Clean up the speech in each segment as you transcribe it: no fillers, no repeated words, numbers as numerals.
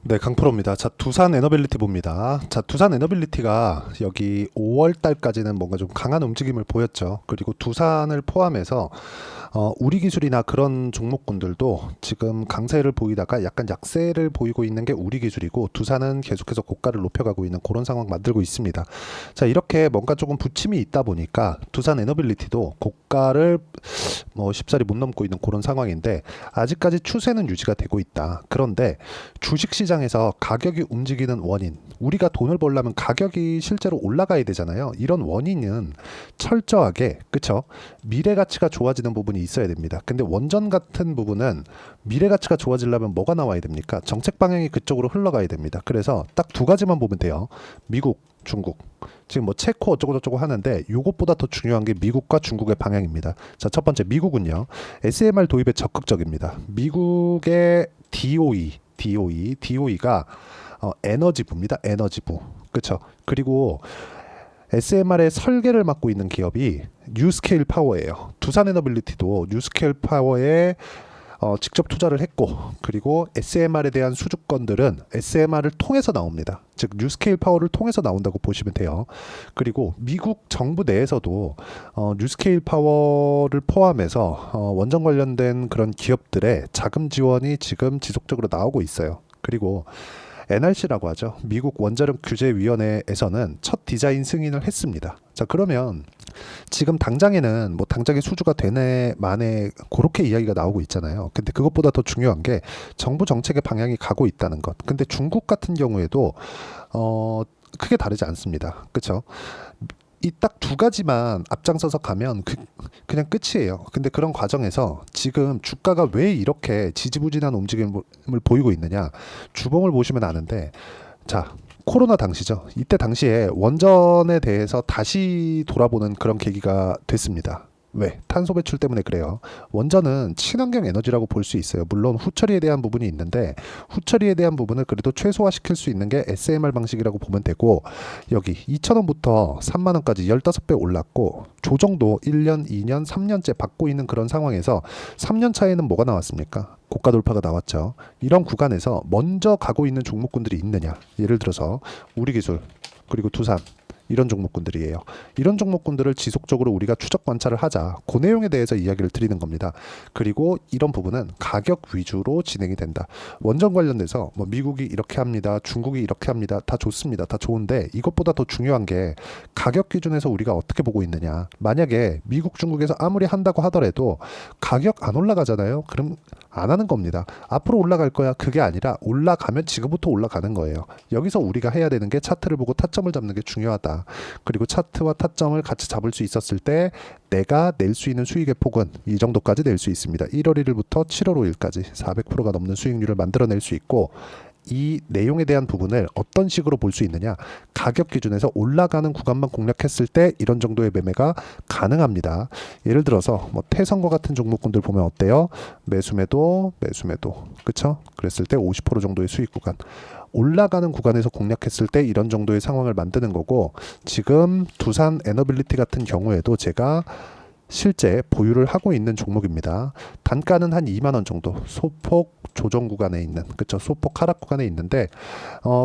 네, 강프로입니다. 자, 두산 에너빌리티 봅니다. 자, 두산 에너빌리티가 여기 5월 달까지는 뭔가 좀 강한 움직임을 보였죠. 그리고 두산을 포함해서 우리 기술이나 그런 종목군들도 지금 강세를 보이다가 약간 약세를 보이고 있는 게 우리 기술이고, 두산은 계속해서 고가를 높여가고 있는 그런 상황 만들고 있습니다. 자, 이렇게 뭔가 조금 부침이 있다 보니까 두산 에너빌리티도 고가를 뭐 쉽사리 못 넘고 있는 그런 상황인데, 아직까지 추세는 유지가 되고 있다. 그런데 주식시장에서 가격이 움직이는 원인, 우리가 돈을 벌려면 가격이 실제로 올라가야 되잖아요. 이런 원인은 철저하게, 그쵸, 미래 가치가 좋아지는 부분이 있어야 됩니다. 근데 원전 같은 부분은 미래 가치가 좋아지려면 뭐가 나와야 됩니까? 정책 방향이 그쪽으로 흘러가야 됩니다. 그래서 딱 두 가지만 보면 돼요. 미국, 중국. 지금 뭐 체코 어쩌고저쩌고 하는데, 이것보다 더 중요한 게 미국과 중국의 방향입니다. 자, 첫 번째 미국은요, SMR 도입에 적극적입니다. 미국의 DOE가 에너지부입니다. 에너지부. 그렇죠. 그리고 SMR의 설계를 맡고 있는 기업이 뉴스케일 파워예요. 두산 에너빌리티도 뉴스케일 파워에 직접 투자를 했고, 그리고 SMR에 대한 수주권들은 SMR을 통해서 나옵니다. 즉 뉴스케일 파워를 통해서 나온다고 보시면 돼요. 그리고 미국 정부 내에서도 뉴스케일 파워를 포함해서 원전 관련된 그런 기업들의 자금 지원이 지금 지속적으로 나오고 있어요. 그리고 NRC라고 하죠. 미국 원자력 규제위원회에서는 첫 디자인 승인을 했습니다. 자, 그러면 지금 당장에는 뭐 당장에 수주가 되네 마네 그렇게 이야기가 나오고 있잖아요. 근데 그것보다 더 중요한 게 정부 정책의 방향이 가고 있다는 것. 근데 중국 같은 경우에도 크게 다르지 않습니다. 그렇죠? 이 딱 두 가지만 앞장서서 가면 그냥 끝이에요. 근데 그런 과정에서 지금 주가가 왜 이렇게 지지부진한 움직임을 보이고 있느냐, 주봉을 보시면 아는데, 자, 코로나 당시죠. 이때 당시에 원전에 대해서 다시 돌아보는 그런 계기가 됐습니다. 왜? 탄소 배출 때문에 그래요. 원전은 친환경 에너지라고 볼 수 있어요. 물론 후처리에 대한 부분이 있는데, 후처리에 대한 부분을 그래도 최소화시킬 수 있는 게 SMR 방식이라고 보면 되고, 여기 2,000원부터 3만원까지 15배 올랐고, 조정도 1년, 2년, 3년째 받고 있는 그런 상황에서 3년 차에는 뭐가 나왔습니까? 고가 돌파가 나왔죠. 이런 구간에서 먼저 가고 있는 종목군들이 있느냐? 예를 들어서 우리기술, 그리고 두산, 이런 종목군들이에요. 이런 종목군들을 지속적으로 우리가 추적 관찰을 하자. 그 내용에 대해서 이야기를 드리는 겁니다. 그리고 이런 부분은 가격 위주로 진행이 된다. 원전 관련돼서 뭐 미국이 이렇게 합니다. 중국이 이렇게 합니다. 다 좋습니다. 다 좋은데, 이것보다 더 중요한 게 가격 기준에서 우리가 어떻게 보고 있느냐. 만약에 미국, 중국에서 아무리 한다고 하더라도 가격 안 올라가잖아요. 그럼 안 하는 겁니다. 앞으로 올라갈 거야. 그게 아니라 올라가면 지금부터 올라가는 거예요. 여기서 우리가 해야 되는 게 차트를 보고 타점을 잡는 게 중요하다. 그리고 차트와 타점을 같이 잡을 수 있었을 때 내가 낼 수 있는 수익의 폭은 이 정도까지 낼 수 있습니다. 1월 1일부터 7월 5일까지 400%가 넘는 수익률을 만들어낼 수 있고, 이 내용에 대한 부분을 어떤 식으로 볼 수 있느냐, 가격 기준에서 올라가는 구간만 공략했을 때 이런 정도의 매매가 가능합니다. 예를 들어서 뭐 태성과 같은 종목군들 보면 어때요? 매수매도 그쵸? 그랬을 때 50% 정도의 수익 구간, 올라가는 구간에서 공략했을 때 이런 정도의 상황을 만드는 거고, 지금 두산 에너빌리티 같은 경우에도 제가 실제 보유를 하고 있는 종목입니다. 단가는 한 2만 원 정도, 소폭 조정 구간에 있는, 그쵸, 소폭 하락 구간에 있는데,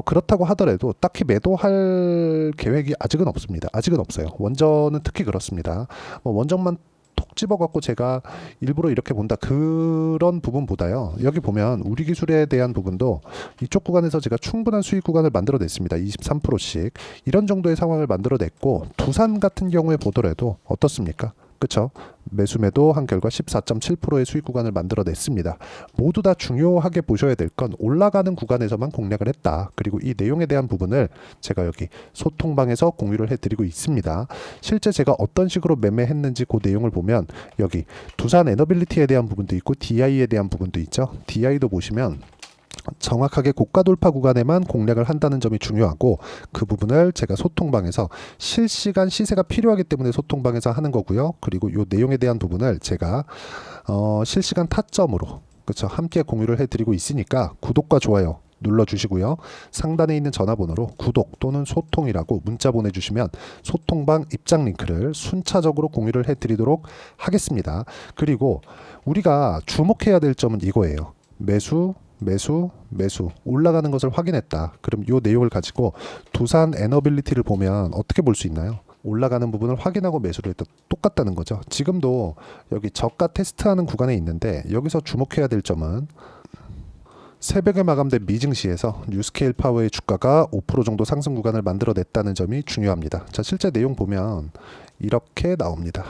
그렇다고 하더라도 딱히 매도할 계획이 아직은 없습니다. 아직은 없어요. 원전은 특히 그렇습니다. 원전만 톡 집어갖고 제가 일부러 이렇게 본다, 그런 부분보다요, 여기 보면 우리 기술에 대한 부분도 이쪽 구간에서 제가 충분한 수익 구간을 만들어냈습니다. 23%씩 이런 정도의 상황을 만들어냈고, 두산 같은 경우에 보더라도 어떻습니까? 그쵸? 매수매도 한 결과 14.7%의 수익 구간을 만들어냈습니다. 모두 다 중요하게 보셔야 될 건 올라가는 구간에서만 공략을 했다. 그리고 이 내용에 대한 부분을 제가 여기 소통방에서 공유를 해드리고 있습니다. 실제 제가 어떤 식으로 매매했는지 그 내용을 보면 여기 두산 에너빌리티에 대한 부분도 있고 DI에 대한 부분도 있죠. DI도 보시면 정확하게 고가 돌파 구간에만 공략을 한다는 점이 중요하고, 그 부분을 제가 소통방에서 실시간 시세가 필요하기 때문에 소통방에서 하는 거고요. 그리고 이 내용에 대한 부분을 제가 실시간 타점으로, 그렇죠, 함께 공유를 해드리고 있으니까 구독과 좋아요 눌러주시고요. 상단에 있는 전화번호로 구독 또는 소통이라고 문자 보내주시면 소통방 입장 링크를 순차적으로 공유를 해드리도록 하겠습니다. 그리고 우리가 주목해야 될 점은 이거예요. 매수, 매수, 매수 올라가는 것을 확인했다. 그럼 이 내용을 가지고 두산 에너빌리티를 보면 어떻게 볼 수 있나요? 올라가는 부분을 확인하고 매수를 했다. 똑같다는 거죠. 지금도 여기 저가 테스트하는 구간에 있는데 여기서 주목해야 될 점은 새벽에 마감된 미증시에서 뉴스케일 파워의 주가가 5% 정도 상승 구간을 만들어냈다는 점이 중요합니다. 자, 실제 내용 보면 이렇게 나옵니다.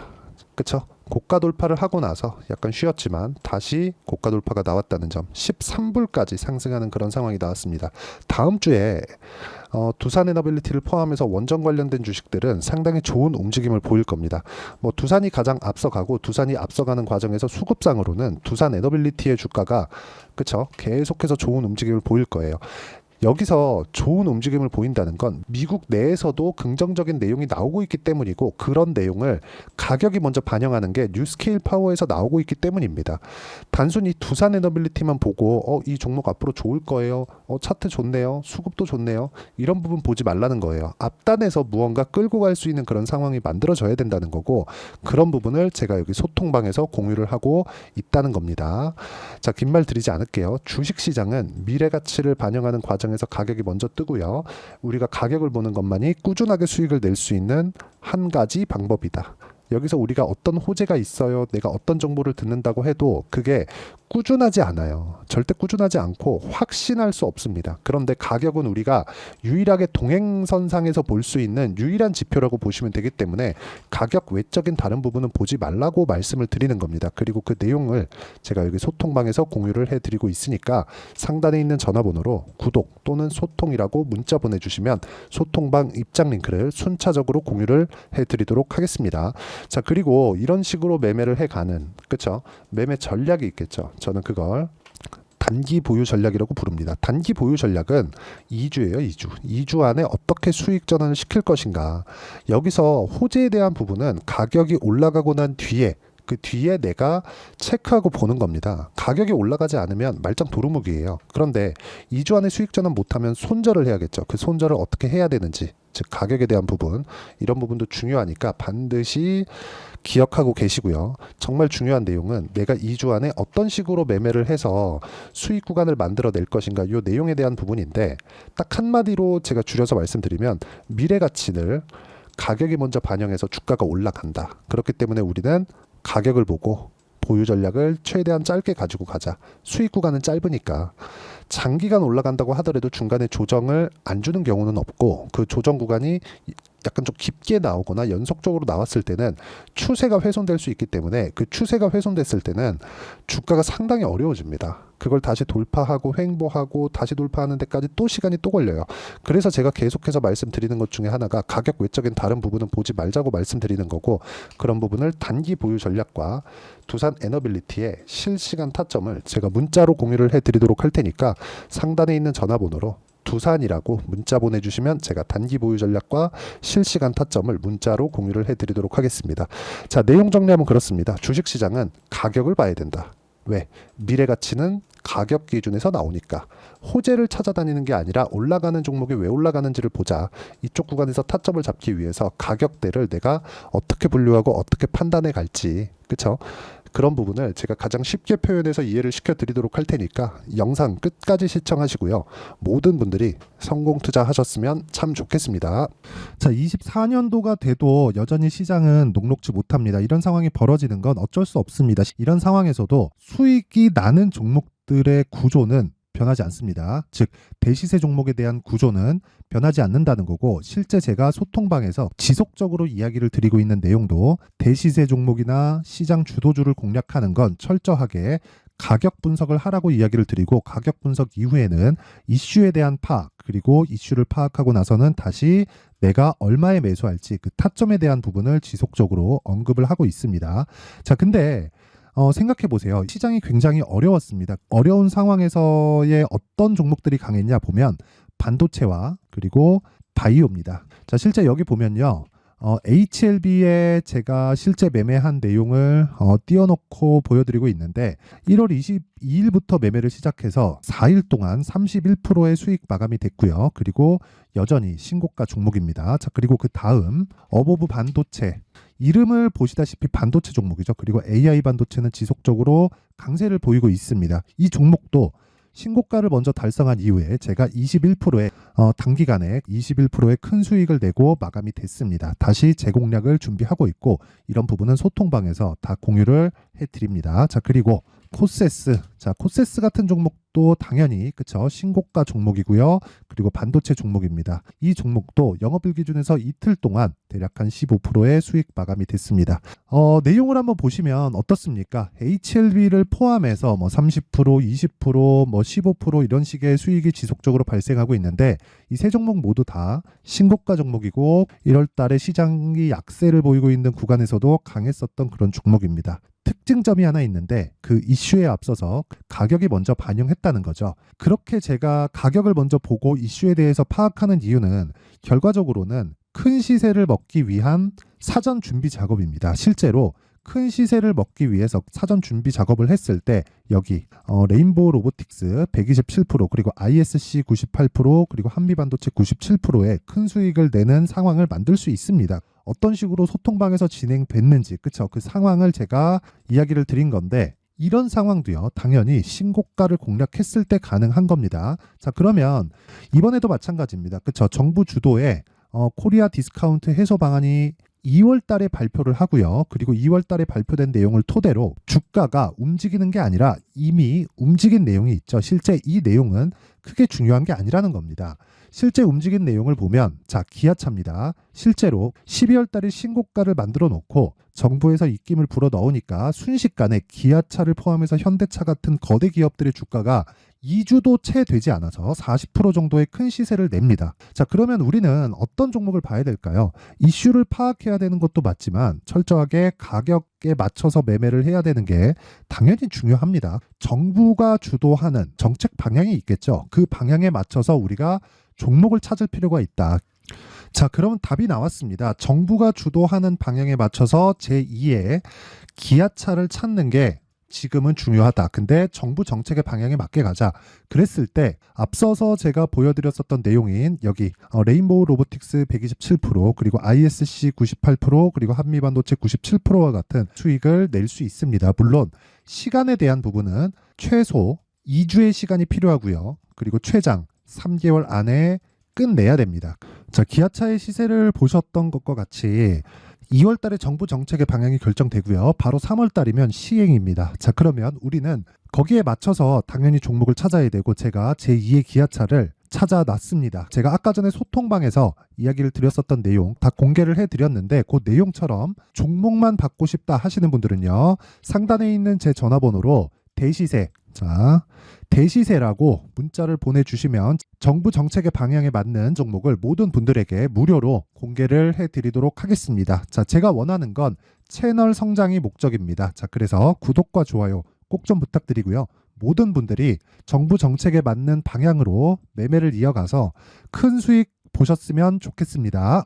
그쵸? 고가 돌파를 하고 나서 약간 쉬었지만 다시 고가 돌파가 나왔다는 점, 13불까지 상승하는 그런 상황이 나왔습니다. 다음 주에 두산에너빌리티를 포함해서 원전 관련된 주식들은 상당히 좋은 움직임을 보일 겁니다. 뭐 두산이 가장 앞서가고 두산이 앞서가는 과정에서 수급상으로는 두산에너빌리티의 주가가 그쵸? 계속해서 좋은 움직임을 보일 거예요. 여기서 좋은 움직임을 보인다는 건 미국 내에서도 긍정적인 내용이 나오고 있기 때문이고 그런 내용을 가격이 먼저 반영하는 게 뉴스케일 파워에서 나오고 있기 때문입니다. 단순히 두산에너빌리티만 보고 이 종목 앞으로 좋을 거예요. 차트 좋네요. 수급도 좋네요. 이런 부분 보지 말라는 거예요. 앞단에서 무언가 끌고 갈 수 있는 그런 상황이 만들어져야 된다는 거고 그런 부분을 제가 여기 소통방에서 공유를 하고 있다는 겁니다. 자, 긴 말 드리지 않을게요. 주식시장은 미래가치를 반영하는 과정에서 가격이 먼저 뜨고요. 우리가 가격을 보는 것만이 꾸준하게 수익을 낼 수 있는 한 가지 방법이다. 여기서 우리가 어떤 호재가 있어요. 내가 어떤 정보를 듣는다고 해도 그게 꾸준하지 않아요. 절대 꾸준하지 않고 확신할 수 없습니다. 그런데 가격은 우리가 유일하게 동행선상에서 볼 수 있는 유일한 지표라고 보시면 되기 때문에 가격 외적인 다른 부분은 보지 말라고 말씀을 드리는 겁니다. 그리고 그 내용을 제가 여기 소통방에서 공유를 해드리고 있으니까 상단에 있는 전화번호로 구독 또는 소통이라고 문자 보내주시면 소통방 입장 링크를 순차적으로 공유를 해드리도록 하겠습니다. 자, 그리고 이런 식으로 매매를 해가는 그쵸? 매매 전략이 있겠죠. 저는 그걸 단기 보유 전략이라고 부릅니다. 단기 보유 전략은 2주예요. 2주. 2주 안에 어떻게 수익 전환을 시킬 것인가. 여기서 호재에 대한 부분은 가격이 올라가고 난 뒤에 그 뒤에 내가 체크하고 보는 겁니다. 가격이 올라가지 않으면 말짱 도루묵이에요. 그런데 2주 안에 수익 전환 못하면 손절을 해야겠죠. 그 손절을 어떻게 해야 되는지, 즉 가격에 대한 부분, 이런 부분도 중요하니까 반드시 기억하고 계시고요. 정말 중요한 내용은 내가 2주 안에 어떤 식으로 매매를 해서 수익 구간을 만들어낼 것인가, 이 내용에 대한 부분인데 딱 한마디로 제가 줄여서 말씀드리면 미래 가치를 가격이 먼저 반영해서 주가가 올라간다. 그렇기 때문에 우리는 가격을 보고 보유 전략을 최대한 짧게 가지고 가자. 수익 구간은 짧으니까. 장기간 올라간다고 하더라도 중간에 조정을 안 주는 경우는 없고 그 조정 구간이 약간 좀 깊게 나오거나 연속적으로 나왔을 때는 추세가 훼손될 수 있기 때문에 그 추세가 훼손됐을 때는 주가가 상당히 어려워집니다. 그걸 다시 돌파하고 횡보하고 다시 돌파하는 데까지 또 시간이 또 걸려요. 그래서 제가 계속해서 말씀드리는 것 중에 하나가 가격 외적인 다른 부분은 보지 말자고 말씀드리는 거고 그런 부분을 단기 보유 전략과 두산 에너빌리티의 실시간 타점을 제가 문자로 공유를 해드리도록 할 테니까 상단에 있는 전화번호로 두산이라고 문자 보내주시면 제가 단기 보유 전략과 실시간 타점을 문자로 공유를 해드리도록 하겠습니다. 자, 내용 정리하면 그렇습니다. 주식시장은 가격을 봐야 된다. 왜? 미래 가치는 가격 기준에서 나오니까 호재를 찾아다니는 게 아니라 올라가는 종목이 왜 올라가는지를 보자. 이쪽 구간에서 타점을 잡기 위해서 가격대를 내가 어떻게 분류하고 어떻게 판단해 갈지, 그쵸? 그런 부분을 제가 가장 쉽게 표현해서 이해를 시켜드리도록 할 테니까 영상 끝까지 시청하시고요. 모든 분들이 성공 투자하셨으면 참 좋겠습니다. 자, 24년도가 돼도 여전히 시장은 녹록지 못합니다. 이런 상황이 벌어지는 건 어쩔 수 없습니다. 이런 상황에서도 수익이 나는 종목들의 구조는 변하지 않습니다. 즉 대시세 종목에 대한 구조는 변하지 않는다는 거고 실제 제가 소통방에서 지속적으로 이야기를 드리고 있는 내용도 대시세 종목이나 시장 주도주를 공략하는 건 철저하게 가격 분석을 하라고 이야기를 드리고 가격 분석 이후에는 이슈에 대한 파악 그리고 이슈를 파악하고 나서는 다시 내가 얼마에 매수할지 그 타점에 대한 부분을 지속적으로 언급을 하고 있습니다. 자, 근데 생각해 보세요. 시장이 굉장히 어려웠습니다. 어려운 상황에서의 어떤 종목들이 강했냐 보면 반도체와 그리고 바이오입니다. 자, 실제 여기 보면요. HLB에 제가 실제 매매한 내용을 띄워놓고 보여드리고 있는데 1월 22일부터 매매를 시작해서 4일 동안 31%의 수익 마감이 됐고요. 그리고 여전히 신고가 종목입니다. 자, 그리고 그 다음 어보브 반도체 이름을 보시다시피 반도체 종목이죠. 그리고 AI 반도체는 지속적으로 강세를 보이고 있습니다. 이 종목도 신고가를 먼저 달성한 이후에 제가 21%의 단기간에 21%의 큰 수익을 내고 마감이 됐습니다. 다시 재공략을 준비하고 있고 이런 부분은 소통방에서 다 공유를 해드립니다. 자, 그리고 코세스. 자, 코세스 같은 종목도 당연히 그쵸 신고가 종목이고요. 그리고 반도체 종목입니다. 이 종목도 영업일 기준에서 이틀 동안 대략 한 15%의 수익 마감이 됐습니다. 내용을 한번 보시면 어떻습니까? HLB를 포함해서 뭐 30%, 20%, 뭐 15% 이런 식의 수익이 지속적으로 발생하고 있는데 이 세 종목 모두 다 신고가 종목이고 1월 달에 시장이 약세를 보이고 있는 구간에서도 강했었던 그런 종목입니다. 특징점이 하나 있는데 그 이슈에 앞서서 가격이 먼저 반영했다는 거죠. 그렇게 제가 가격을 먼저 보고 이슈에 대해서 파악하는 이유는 결과적으로는 큰 시세를 먹기 위한 사전 준비 작업입니다. 실제로 큰 시세를 먹기 위해서 사전 준비 작업을 했을 때 여기 레인보우 로보틱스 127% 그리고 ISC 98% 그리고 한미반도체 97%의 큰 수익을 내는 상황을 만들 수 있습니다. 어떤 식으로 소통방에서 진행됐는지 그쵸 그 상황을 제가 이야기를 드린 건데 이런 상황도요 당연히 신고가를 공략했을 때 가능한 겁니다. 자, 그러면 이번에도 마찬가지입니다. 그쵸 정부 주도의 코리아 디스카운트 해소 방안이 2월 달에 발표를 하고요. 그리고 2월 달에 발표된 내용을 토대로 주가가 움직이는 게 아니라 이미 움직인 내용이 있죠. 실제 이 내용은 크게 중요한 게 아니라는 겁니다. 실제 움직인 내용을 보면 자, 기아차입니다. 실제로 12월 달에 신고가를 만들어 놓고 정부에서 입김을 불어 넣으니까 순식간에 기아차를 포함해서 현대차 같은 거대 기업들의 주가가 2주도 채 되지 않아서 40% 정도의 큰 시세를 냅니다. 자, 그러면 우리는 어떤 종목을 봐야 될까요? 이슈를 파악해야 되는 것도 맞지만 철저하게 가격에 맞춰서 매매를 해야 되는 게 당연히 중요합니다. 정부가 주도하는 정책 방향이 있겠죠. 그 방향에 맞춰서 우리가 종목을 찾을 필요가 있다. 자, 그러면 답이 나왔습니다. 정부가 주도하는 방향에 맞춰서 제2의 기아차를 찾는 게 지금은 중요하다. 근데 정부 정책의 방향에 맞게 가자. 그랬을 때 앞서서 제가 보여드렸었던 내용인 여기 레인보우 로보틱스 127% 그리고 ISC 98% 그리고 한미반도체 97%와 같은 수익을 낼 수 있습니다. 물론 시간에 대한 부분은 최소 2주의 시간이 필요하고요. 그리고 최장 3개월 안에 끝내야 됩니다. 자, 기아차의 시세를 보셨던 것과 같이 2월 달에 정부 정책의 방향이 결정되고요. 바로 3월 달이면 시행입니다. 자, 그러면 우리는 거기에 맞춰서 당연히 종목을 찾아야 되고 제가 제2의 기아차를 찾아놨습니다. 제가 아까 전에 소통방에서 이야기를 드렸었던 내용 다 공개를 해드렸는데 그 내용처럼 종목만 받고 싶다 하시는 분들은요. 상단에 있는 제 전화번호로 대시세, 자, 대시세라고 문자를 보내주시면 정부 정책의 방향에 맞는 종목을 모든 분들에게 무료로 공개를 해드리도록 하겠습니다. 자, 제가 원하는 건 채널 성장이 목적입니다. 자, 그래서 구독과 좋아요 꼭 좀 부탁드리고요. 모든 분들이 정부 정책에 맞는 방향으로 매매를 이어가서 큰 수익 보셨으면 좋겠습니다.